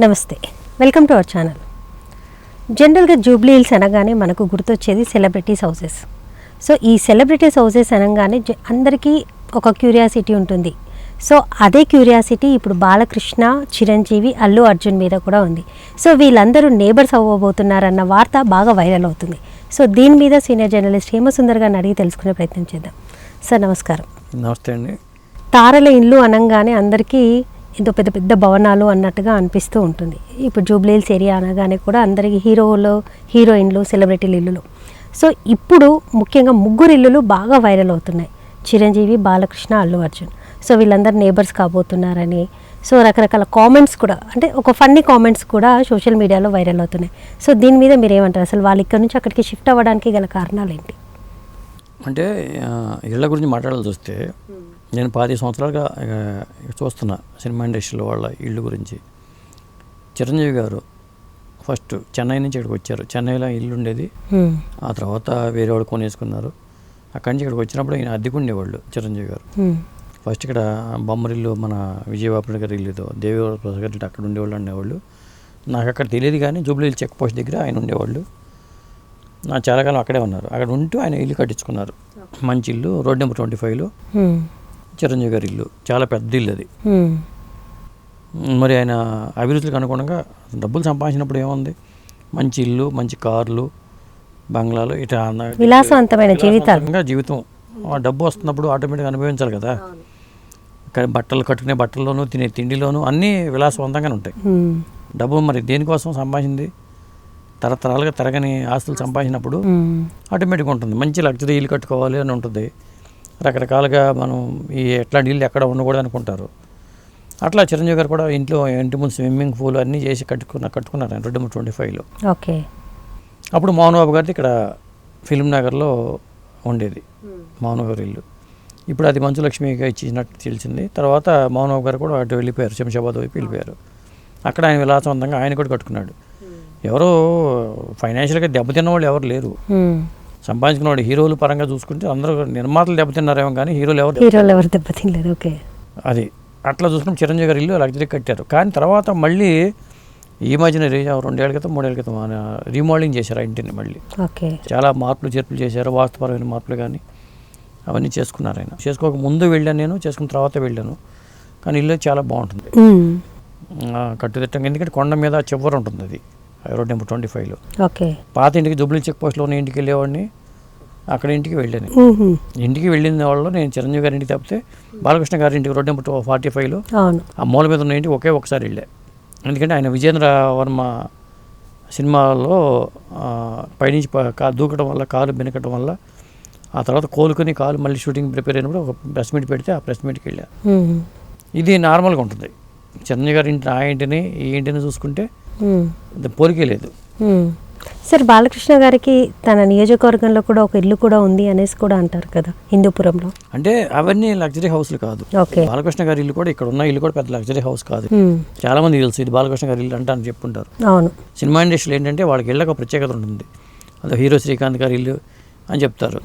నమస్తే, welcome to our channel. జనరల్గా Jubilee hills అనగానే మనకు గుర్తొచ్చేది సెలబ్రిటీస్ హౌసెస్. సో ఈ సెలబ్రిటీస్ హౌసెస్ అనగానే అందరికీ ఒక క్యూరియాసిటీ ఉంటుంది. సో అదే క్యూరియాసిటీ ఇప్పుడు బాలకృష్ణ, చిరంజీవి, అల్లు అర్జున్ మీద కూడా ఉంది. సో వీళ్ళందరూ నేబర్స్ అవ్వబోతున్నారన్న వార్త బాగా వైరల్ అవుతుంది. సో దీని మీద సీనియర్ జర్నలిస్ట్ హేమసుందర్ గారిని అడిగి తెలుసుకునే ప్రయత్నం చేద్దాం. సార్ నమస్కారం. నమస్తే అండి. తారల ఇల్లు అనగానే అందరికీ ఏదో పెద్ద పెద్ద భవనాలు అన్నట్టుగా అనిపిస్తూ ఉంటుంది. ఇప్పుడు జూబ్లీ హిల్స్ ఏరియా అనగానే కూడా అందరికీ హీరోలు, హీరోయిన్లు, సెలబ్రిటీల ఇల్లులు. సో ఇప్పుడు ముఖ్యంగా ముగ్గురు ఇల్లులు బాగా వైరల్ అవుతున్నాయి, చిరంజీవి, బాలకృష్ణ, అల్లు అర్జున్. సో వీళ్ళందరూ నేబర్స్ కాబోతున్నారని సో రకరకాల కామెంట్స్ కూడా, అంటే ఒక ఫన్నీ కామెంట్స్ కూడా సోషల్ మీడియాలో వైరల్ అవుతున్నాయి. సో దీని మీద మీరు ఏమంటారు? అసలు వాళ్ళు ఇక్కడ నుంచి అక్కడికి షిఫ్ట్ అవ్వడానికి గల కారణాలు ఏంటి? అంటే ఇళ్ళ గురించి మాట్లాడాల్సి వస్తే నేను 10 సంవత్సరాలుగా చూస్తున్నా సినిమా ఇండస్ట్రీలో వాళ్ళ ఇళ్ళు గురించి. చిరంజీవి గారు ఫస్ట్ చెన్నై నుంచి ఇక్కడికి వచ్చారు. చెన్నైలో ఇల్లు ఉండేది, ఆ తర్వాత వేరే వాళ్ళు కొనేసుకున్నారు. అక్కడి నుంచి ఇక్కడికి వచ్చినప్పుడు ఆయన అద్దెకు ఉండేవాళ్ళు చిరంజీవి గారు. ఫస్ట్ ఇక్కడ బొమ్మరిల్లు, మన విజయవాడ గారి ఇల్లు, దేవివాడ ప్రసాద్ గారి అక్కడ ఉండేవాళ్ళు ఉండేవాళ్ళు. నాకు అక్కడ తెలియదు, కానీ జూబ్లీ హిల్స్ చెక్ పోస్ట్ దగ్గర ఆయన ఉండేవాళ్ళు. నా చాలా కాలం అక్కడే ఉన్నారు. అక్కడ ఉంటూ ఆయన ఇల్లు కట్టించుకున్నారు, మంచి ఇల్లు, రోడ్ నెంబర్ 25లో చిరంజీవి గారి ఇల్లు. చాలా పెద్ద ఇల్లు అది. మరి ఆయన అభిరుచులకు అనుగుణంగా డబ్బులు సంపాదించినప్పుడు ఏముంది, మంచి ఇల్లు, మంచి కార్లు, బంగ్లాలు, ఇట్లా విలాసవంతమైన జీవితం. డబ్బు వస్తున్నప్పుడు ఆటోమేటిక్గా అనుభవించాలి కదా. బట్టలు కట్టుకునే బట్టల్లోనూ, తినే తిండిలోనూ అన్నీ విలాసవంతంగానే ఉంటాయి. డబ్బు మరి దేనికోసం సంపాదించింది? తరతరాలుగా తరగని ఆస్తులు సంపాదించినప్పుడు ఆటోమేటిక్గా ఉంటుంది. మంచి లగ్జరీ ఇల్లు కట్టుకోవాలి అని ఉంటుంది. రకరకాలుగా మనం ఈ ఎట్లాంటి ఇల్లు ఎక్కడ ఉండకూడదు అనుకుంటారు. అట్లా చిరంజీవి గారు కూడా ఇంటి ముందు స్విమ్మింగ్ పూల్ అన్నీ చేసి కట్టుకున్నారు ఆయన రోడ్ నెంబర్ 25లో. ఓకే. అప్పుడు మోహన్ బాబు గారిది ఇక్కడ ఫిల్మ్ నగర్లో ఉండేది మోహన్ బాబు గారి ఇల్లు. ఇప్పుడు అది మంచు లక్ష్మిగా ఇచ్చినట్టు తెలిసింది. తర్వాత మోహన్ బాబు గారు కూడా అటు వెళ్ళిపోయారు, శంషాబాద్ వైపు వెళ్ళిపోయారు. అక్కడ ఆయన విలాసవంతంగా ఆయన కూడా కట్టుకున్నాడు. ఎవరో ఫైనాన్షియల్గా దెబ్బతిన్న వాళ్ళు ఎవరు లేరు. సంపాదించుకున్న వాడు హీరోలు పరంగా చూసుకుంటే అందరూ నిర్మాతలు దెబ్బతిన్నారేమో, కానీ హీరోలు ఎవరు దెబ్బతినలేరు. ఓకే. అది అట్లా చూసుకుని చిరంజీవి గారి ఇల్లు లగ్జరీ కట్టారు. కానీ తర్వాత మళ్ళీ ఈ మధ్యన 2 ఏళ్ళ క్రితం 3 ఏళ్ళ క్రితం రీమోడలింగ్ చేశారు ఆ ఇంటిని. మళ్ళీ చాలా మార్పులు చేర్పులు చేశారు, వాస్తుపరమైన మార్పులు కానీ అవన్నీ చేసుకున్నారు ఆయన. చేసుకోక ముందు వెళ్ళాను నేను, చేసుకున్న తర్వాత వెళ్ళాను. కానీ ఇల్లు చాలా బాగుంటుంది కట్టుదిట్టంగా, ఎందుకంటే కొండ మీద చివరి ఉంటుంది అది రోడ్ నెంబర్ 25లో. ఓకే. పాత ఇంటికి జూబ్లీ చెక్ పోస్ట్లో ఉన్న ఇంటికి వెళ్ళేవాడిని, అక్కడ ఇంటికి వెళ్ళాను. ఇంటికి వెళ్ళిన వాళ్ళు నేను చిరంజీవి గారి ఇంటికి తప్పితే బాలకృష్ణ గారి ఇంటికి రోడ్ నెంబర్ 45లో ఆ మూల మీద ఉన్న ఇంటికి ఒకసారి వెళ్ళా. ఎందుకంటే ఆయన విజేంద్ర వర్మ సినిమాలో పైనుంచి దూకడం వల్ల కాలు బెనకడం వల్ల ఆ తర్వాత కోలుకొని కాలు మళ్ళీ షూటింగ్ ప్రిపేర్ అయినప్పుడు ఒక ప్రెస్ మీట్ పెడితే ఆ ప్రెస్ మీట్కి వెళ్ళా. ఇది నార్మల్గా ఉంటుంది. చిరంజీవి గారి ఇంటి, ఆ ఇంటిని ఈ ఇంటిని చూసుకుంటే పోలికే లేదు. సార్, బాలకృష్ణ గారికి తన నియోజకవర్గంలో కూడా ఒక ఇల్లు కూడా ఉంది అనేసి కూడా అంటారు కదా, హిందూపురంలో. అంటే అవన్నీ లగ్జరీ హౌస్లు కాదు. బాలకృష్ణ గారి ఇల్లు కూడా, ఇక్కడ ఉన్న ఇల్లు కూడా పెద్ద లగ్జరీ హౌస్ కాదు. చాలా మంది తెలుసు ఇది బాలకృష్ణ గారి ఇల్లు అంటే అని చెప్పుకుంటారు. అవును. సినిమా ఇండస్ట్రీలో ఏంటంటే వాళ్ళకి ఇళ్ళకి ప్రత్యేకత ఉంటుంది. అదే హీరో శ్రీకాంత్ గారి ఇల్లు అని చెప్తారు.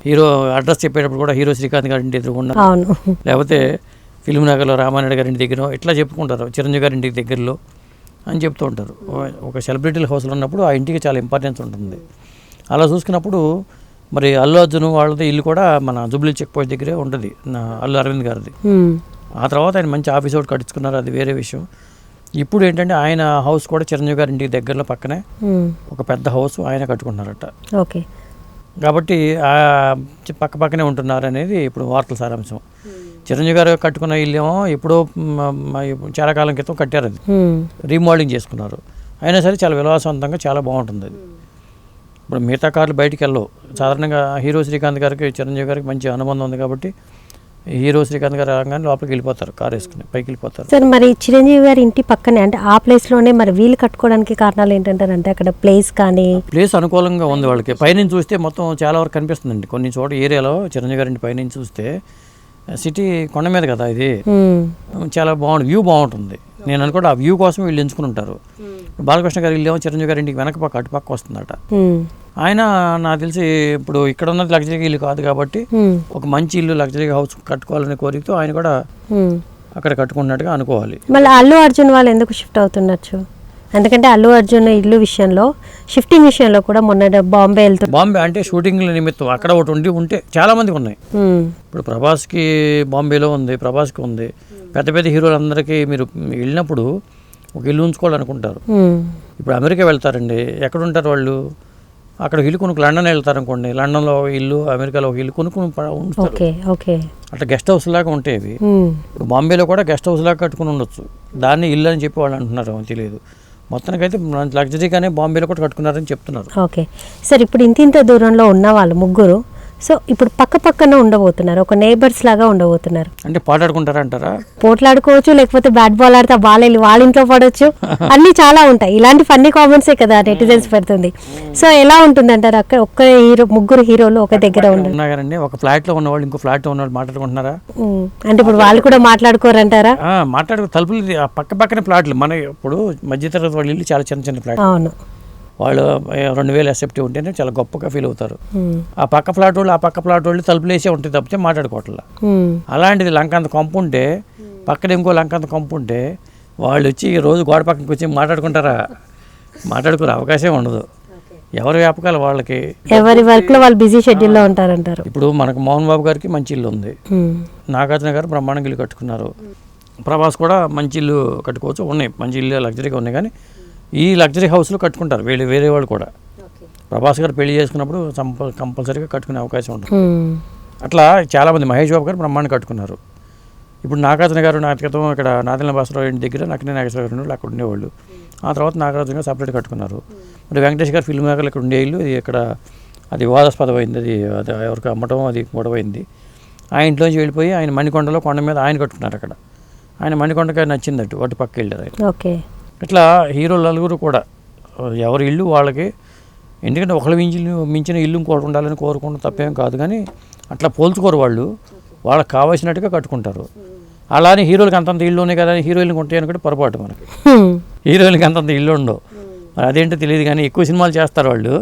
హీరో అడ్రస్ చెప్పేటప్పుడు కూడా హీరో శ్రీకాంత్ గారి ఇంటి ఎదురుకుండా, లేకపోతే ఫిల్మ్ నగర్లో రామానాయుడు గారి ఇంటి దగ్గర ఇట్లా చెప్పుకుంటారు, చిరంజీవి గారి ఇంటికి దగ్గరలో అని చెప్తూ ఉంటారు. ఒక సెలబ్రిటీల హౌస్లో ఉన్నప్పుడు ఆ ఇంటికి చాలా ఇంపార్టెన్స్ ఉంటుంది. అలా చూసుకున్నప్పుడు మరి అల్లు అర్జున్ వాళ్ళది ఇల్లు కూడా మన జూబ్లీ చెక్ పోస్ట్ దగ్గరే ఉంటుంది, అల్లు అరవింద్ గారిది. ఆ తర్వాత ఆయన మంచి ఆఫీస్ ఒకటి కట్టించుకున్నారు, అది వేరే విషయం. ఇప్పుడు ఏంటంటే ఆయన హౌస్ కూడా చిరంజీవి గారి ఇంటికి దగ్గరలో పక్కనే ఒక పెద్ద హౌస్ ఆయన కట్టుకుంటున్నారట. ఓకే. కాబట్టి పక్క పక్కనే ఉంటున్నారు అనేది ఇప్పుడు వార్తల సారాంశం. చిరంజీవి గారు కట్టుకున్న ఇల్లు ఏమో ఎప్పుడో చాలా కాలం క్రితం కట్టారు, అది రీమోడలింగ్ చేసుకున్నారు. అయినా సరే చాలా విలాసవంతంగా చాలా బాగుంటుంది అది. ఇప్పుడు మిగతా కార్లు బయటికి వెళ్ళవు. సాధారణంగా హీరో శ్రీకాంత్ గారికి చిరంజీవి గారికి మంచి అనుబంధం ఉంది కాబట్టి హీరో శ్రీకాంత్ గారు రాగానే లోపలికి వెళ్ళిపోతారు, కారు వేసుకుని పైకి వెళ్ళిపోతారు. సార్, మరి చిరంజీవి గారి ఇంటి పక్కనే, అంటే ఆ ప్లేస్లోనే మరి వీలు కట్టుకోవడానికి కారణాలు ఏంటంటారంటే అక్కడ ప్లేస్ అనుకూలంగా ఉంది వాళ్ళకి. పైనుంచి చూస్తే మొత్తం చాలా వరకు కనిపిస్తుందండి. కొన్ని చోట ఏరియాలో చిరంజీవి గారి ఇంటి పైనుంచి చూస్తే సిటీ కొండ మీద కదా, ఇది చాలా బాగుంది, వ్యూ బాగుంటుంది. నేను అనుకోండి ఆ వ్యూ కోసం వీళ్ళు ఎంచుకుని ఉంటారు. బాలకృష్ణ గారి ఇల్లు ఏమో చిరంజీవి గారి ఇంటికి వెనక పక్క అటుపక్క వస్తుందట. ఆయన నాకు తెలిసి ఇప్పుడు ఇక్కడ ఉన్నది లగ్జరీ ఇల్లు కాదు కాబట్టి ఒక మంచి ఇల్లు లగ్జరీ హౌస్ కట్టుకోవాలనే కోరికతో ఆయన కూడా అక్కడ కట్టుకున్నట్టుగా అనుకోవాలి. మళ్ళీ అల్లు అర్జున్ వాళ్ళు ఎందుకు షిఫ్ట్ అవుతుండొచ్చు? ఎందుకంటే అల్లు అర్జున్ ఇల్లు విషయంలో షిఫ్టింగ్ విషయంలో కూడా మొన్న బాంబే వెళ్తుంది. బాంబే అంటే షూటింగ్ల నిమిత్తం అక్కడ ఒకటి ఉంటే చాలా మందికి ఉన్నాయి. ఇప్పుడు ప్రభాస్కి బాంబేలో ఉంది, ప్రభాస్కి ఉంది. పెద్ద పెద్ద హీరోలందరికీ మీరు వెళ్ళినప్పుడు ఒక ఇల్లు ఉంచుకోవాలనుకుంటారు. ఇప్పుడు అమెరికా వెళ్తారండి, ఎక్కడ ఉంటారు వాళ్ళు? అక్కడ ఇల్లు కొనుక్కు లండన్ వెళ్తారు అనుకోండి, లండన్లో ఒక ఇల్లు, అమెరికాలో ఒక ఇల్లు కొనుక్కుని ఉంచుతారు. అట్లా గెస్ట్ హౌస్ లాగా ఉంటాయి ఇవి. ఇప్పుడు బాంబేలో కూడా గెస్ట్ హౌస్ లాగా కట్టుకుని ఉండొచ్చు. దాన్ని ఇల్లు అని చెప్పి వాళ్ళు అంటున్నారు, తెలియదు. మొత్తానికైతే లగ్జరీగానే బాంబేలో కూడా కట్టుకున్నారని చెప్తున్నారు. ఓకే సార్, ఇప్పుడు ఇంత దూరంలో ఉన్న వాళ్ళు ముగ్గురు సో ఇప్పుడు పక్క పక్కన ఉండబోతున్నారు, ఒక నేబర్స్ లాగా ఉండబోతున్నారు. అంటే పోట్లాడుకుంటారా అంటారా? పోట్లాడుకోవచ్చు, లేకపోతే బ్యాట్ బాల్ ఆడితే వాళ్ళ ఇంట్లో పడవచ్చు, అన్ని చాలా ఉంటాయి. ఇలాంటి ఫన్నీ కామెంట్సే కదా నెటిజన్స్ పెడుతుంది. సో ఎలా ఉంటుంది అంటారు? అక్కడ ఒక్క హీరో, ముగ్గురు హీరోలు ఒక దగ్గర ఉన్నారండి. ఒక ఫ్లాట్ లో ఉన్నవాళ్ళు ఇంకో ఫ్లాట్ లో ఉన్నవాళ్ళు మాట్లాడుకుంటున్నారా? అంటే ఇప్పుడు వాళ్ళు కూడా మాట్లాడుకోరంటారా? తలుపులు పక్క పక్కనే ఫ్లాట్లు. మన ఇప్పుడు మధ్యతరగతి వాళ్ళ ఇల్లు చాలా చిన్న చిన్న ఫ్లాట్. అవును, వాళ్ళు 2000 ఎస్ఎఫ్టీ ఉంటేనే చాలా గొప్పగా ఫీల్ అవుతారు. ఆ పక్క ఫ్లాట్ వాళ్ళు తలుపులు వేసే ఉంటుంది తప్పితే మాట్లాడుకోవట్లా. అలాంటిది లంకంత కొంపు ఉంటే, పక్కన ఇంకో లంకంత కొంపు ఉంటే వాళ్ళు వచ్చి రోజు గోడ పక్కనకి వచ్చి మాట్లాడుకుంటారా? మాట్లాడుకునే అవకాశం ఉండదు. ఎవరి వ్యాపకాలు వాళ్ళకి, ఎవరి వర్క్ లో వాళ్ళు బిజీ షెడ్యూల్లో ఉంటారంటారు. ఇప్పుడు మనకు మోహన్ బాబు గారికి మంచి ఇల్లు ఉంది, నాగార్జున గారు బ్రహ్మాండంగా ఇల్లు కట్టుకున్నారు, ప్రభాస్ కూడా మంచి ఇల్లు కట్టుకోవచ్చు, ఉన్నాయి మంచి ఇల్లు లగ్జరీగా ఉన్నాయి. కానీ ఈ లగ్జరీ హౌస్లో కట్టుకుంటారు వేరే వాళ్ళు కూడా. ప్రభాస్ గారు పెళ్లి చేసుకున్నప్పుడు కంపల్సరీగా కట్టుకునే అవకాశం ఉంటుంది. అట్లా చాలామంది, మహేష్ బాబు గారు బ్రహ్మాండంగా కట్టుకున్నారు. ఇప్పుడు నాగార్జున గారు నాటకం ఇక్కడ నాదెల్ల భాస్కరరావు ఇంటి దగ్గర నక్కినే నాగేశ్వర గారు అక్కడ ఉండేవాళ్ళు. ఆ తర్వాత నాగార్జున గారు సపరేట్ కట్టుకున్నారు. మరి వెంకటేష్ గారు ఫిల్మ్ మేకర్లు ఇక్కడ ఉండే ఇల్లు, ఇది ఇక్కడ అది వివాదాస్పదమైంది, అది ఎవరికి అమ్మటం అది గొడవైంది. ఆ ఇంట్లోంచి వెళ్ళిపోయి ఆయన మణికొండలో కొండ మీద ఆయన కట్టుకున్నారు. అక్కడ ఆయన మణికొండకి నచ్చిందట్టు వాటి పక్క వెళ్ళారు ఆయన. ఓకే, ఇట్లా హీరోలు నలుగురు కూడా ఎవరి ఇల్లు వాళ్ళకి, ఎందుకంటే ఒకళ్ళు మించిన ఇల్లు ఇంకోటి ఉండాలని కోరుకుంటే తప్పేం కాదు. కానీ అట్లా పోల్చుకోరు వాళ్ళు, వాళ్ళకి కావాల్సినట్టుగా కట్టుకుంటారు. అలానే హీరోలకి అంతంత ఇల్లు ఉన్నాయి కదా, హీరోయిన్కి ఉంటాయి అనుకుంటే పొరపాటు. మనకి హీరోయిన్కి అంతంత ఇల్లు ఉండవు, మరి అదేంటో తెలియదు. కానీ ఎక్కువ సినిమాలు చేస్తారు వాళ్ళు,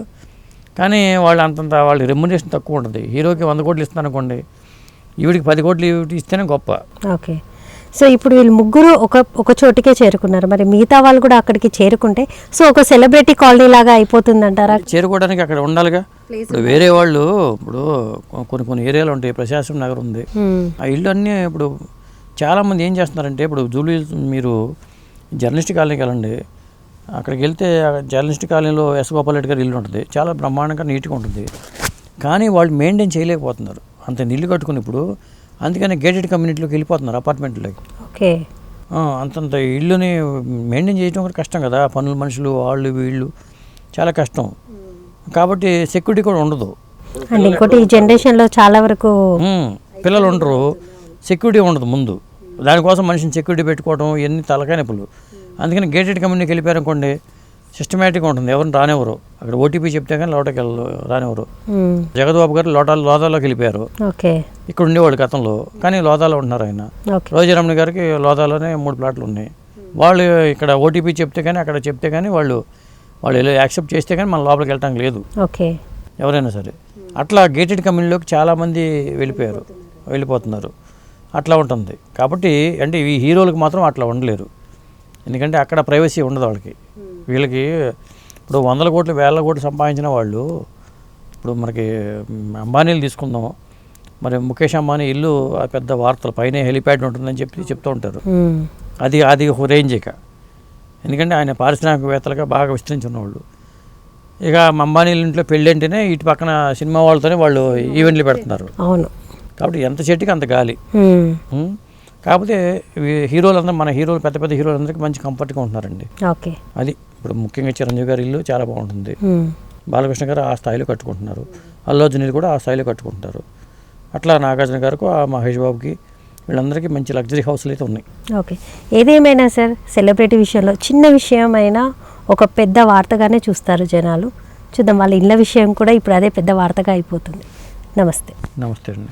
కానీ వాళ్ళు అంతంత వాళ్ళకి రెమ్యునరేషన్ తక్కువ ఉంటుంది. హీరోకి 100 కోట్లు ఇస్తున్నారు అనుకోండి, ఈవిడికి 10 కోట్లు ఇస్తేనే గొప్ప. ఓకే, సో ఇప్పుడు వీళ్ళు ముగ్గురు ఒక చోటికే చేరుకున్నారు, మరి మిగతా వాళ్ళు కూడా అక్కడికి చేరుకుంటే సో ఒక సెలబ్రిటీ కాలనీ లాగా అయిపోతుంది అంటారా? చేరుకోవడానికి అక్కడ ఉండాలిగా. ఇప్పుడు వేరే వాళ్ళు, ఇప్పుడు కొన్ని ఏరియాలు ఉంటాయి, ప్రశాసన నగర్ ఉంది, ఆ ఇల్లు అన్నీ ఇప్పుడు చాలామంది ఏం చేస్తున్నారంటే, ఇప్పుడు జూబ్లీ మీరు జర్నలిస్ట్ కాలనీకి వెళ్ళండి, అక్కడికి వెళ్తే జర్నలిస్ట్ కాలనీలో ఎస్ గోపాల్ రెడ్డి గారి ఇల్లు ఉంటుంది, చాలా బ్రహ్మాండంగా నీట్గా ఉంటుంది. కానీ వాళ్ళు మెయింటైన్ చేయలేకపోతున్నారు అంత ఇల్లు కట్టుకుని. ఇప్పుడు అందుకని గేటెడ్ కమ్యూనిటీలోకి వెళ్ళిపోతున్నారు, అపార్ట్మెంట్లోకి. ఓకే, అంతంత ఇల్లుని మెయింటైన్ చేయడం కూడా కష్టం కదా, పనులు మనుషులు వాళ్ళు వీళ్ళు చాలా కష్టం. కాబట్టి సెక్యూరిటీ కూడా ఉండదు. అండ్ ఇంకోటి ఈ జనరేషన్లో చాలా వరకు పిల్లలు ఉండరు, సెక్యూరిటీ ఉండదు ముందు. దానికోసం మనిషిని సెక్యూరిటీ పెట్టుకోవడం ఇవన్నీ తలకాయ నొప్పులు. అందుకని గేటెడ్ కమ్యూనిటీకి వెళ్ళిపోయారు అనుకోండి, సిస్టమేటిక్గా ఉంటుంది, ఎవరిని రానివ్వరు. అక్కడ ఓటీపీ చెప్తే కానీ లోటకి రానివ్వరు. జగద్బాబు గారు లోదాలోకి వెళ్ళిపోయారు, ఇక్కడ ఉండేవాళ్ళు గతంలో, కానీ లోదాలో ఉంటున్నారు ఆయన. రోజారమణ గారికి లోదాలోనే 3 ప్లాట్లు ఉన్నాయి. వాళ్ళు ఇక్కడ ఓటీపీ చెప్తే కానీ, అక్కడ చెప్తే కానీ వాళ్ళు యాక్సెప్ట్ చేస్తే కానీ మన లోపలికి వెళ్ళటానికి లేదు ఎవరైనా సరే. అట్లా గేటెడ్ కమ్యూనిటీలోకి చాలామంది వెళ్ళిపోతున్నారు. అట్లా ఉంటుంది. కాబట్టి అంటే ఈ హీరోలకు మాత్రం అట్లా ఉండలేరు, ఎందుకంటే అక్కడ ప్రైవసీ ఉండదు వాళ్ళకి. వీళ్ళకి ఇప్పుడు 100 కోట్లు 1000 కోట్లు సంపాదించిన వాళ్ళు, ఇప్పుడు మనకి అంబానీలు తీసుకుందాం, మరి ముఖేష్ అంబానీ ఇల్లు పెద్ద వార్తలు, పైన హెలిప్యాడ్ ఉంటుందని చెప్తూ ఉంటారు. అది ఒక రేంజ్. ఇక ఎందుకంటే ఆయన పారిశ్రామికవేత్తలుగా బాగా విస్తరించి ఉన్నవాళ్ళు. ఇక అంబానీల ఇంట్లో పెళ్ళి అంటేనే ఇటు పక్కన సినిమా వాళ్ళతోనే వాళ్ళు ఈవెంట్లు పెడుతున్నారు. కాబట్టి ఎంత చెట్టుకి అంత గాలి. కాకపోతే హీరోలందరూ, మన హీరోలు పెద్ద పెద్ద హీరోలందరికీ మంచి కంఫర్ట్గా ఉంటున్నారండి. అది ఇప్పుడు ముఖ్యంగా చిరంజీవి గారి ఇల్లు చాలా బాగుంటుంది, బాలకృష్ణ గారు ఆ స్థాయిలో కట్టుకుంటున్నారు, అల్లు అర్జున్ కూడా ఆ స్థాయిలో కట్టుకుంటున్నారు. అట్లా నాగార్జున గారికి, ఆ మహేష్ బాబుకి, వీళ్ళందరికీ మంచి లగ్జరీ హౌస్లు అయితే ఉన్నాయి. ఓకే, ఏదేమైనా సార్ సెలబ్రిటీ విషయంలో చిన్న విషయం అయినా ఒక పెద్ద వార్తగానే చూస్తారు జనాలు. చూద్దాం, వాళ్ళ ఇళ్ళ విషయం కూడా ఇప్పుడు అదే పెద్ద వార్తగా అయిపోతుంది. నమస్తే. నమస్తే అండి.